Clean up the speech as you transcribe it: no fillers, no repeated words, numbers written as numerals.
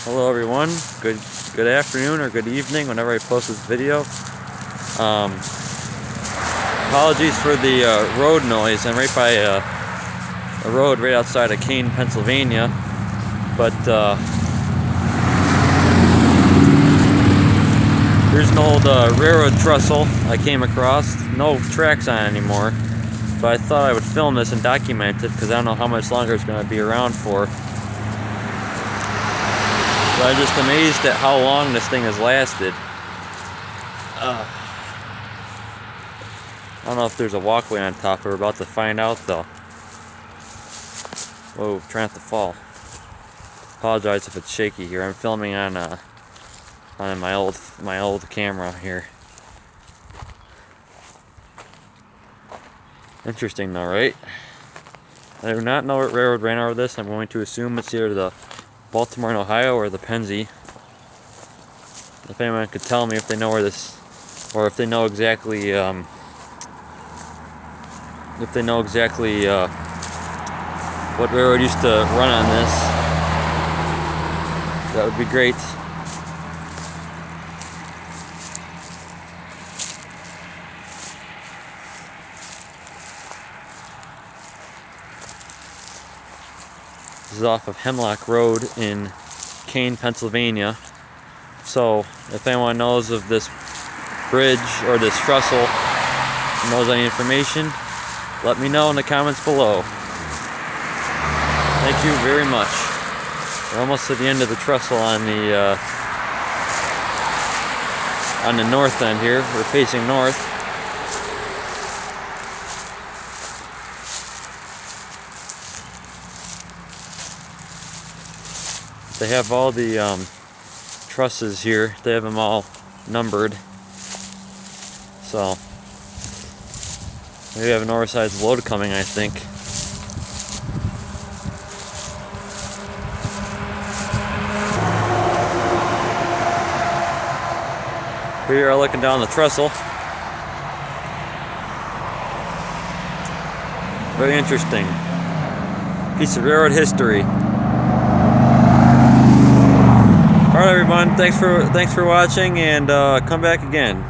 Hello everyone, good afternoon or good evening whenever I post this video. Apologies for the road noise. I'm right by a road right outside of Kane, Pennsylvania, but here's an old railroad trestle I came across. No tracks on it anymore, but I thought I would film this and document it because I don't know how much longer it's going to be around for. But I'm just amazed at how long this thing has lasted. I don't know if there's a walkway on top. We're about to find out though. Whoa, trying not to fall. Apologize if it's shaky here. I'm filming on my old camera here. Interesting though, right? I do not know what railroad ran over this. I'm going to assume it's either the Baltimore and Ohio or the Pennsy. If anyone could tell me if they know where this, or if they know exactly what railroad used to run on this, that would be great. This is off of Hemlock Road in Kane, Pennsylvania. So if anyone knows of this bridge or this trestle, knows any information, let me know in the comments below. Thank you very much. We're almost at the end of the trestle on the north end here. We're facing north. They have all the trusses here. They have them all numbered. So maybe we have an oversized load coming, I think. Here you are looking down the trestle. Very interesting. Piece of railroad history. Alright everyone, thanks for watching, and come back again.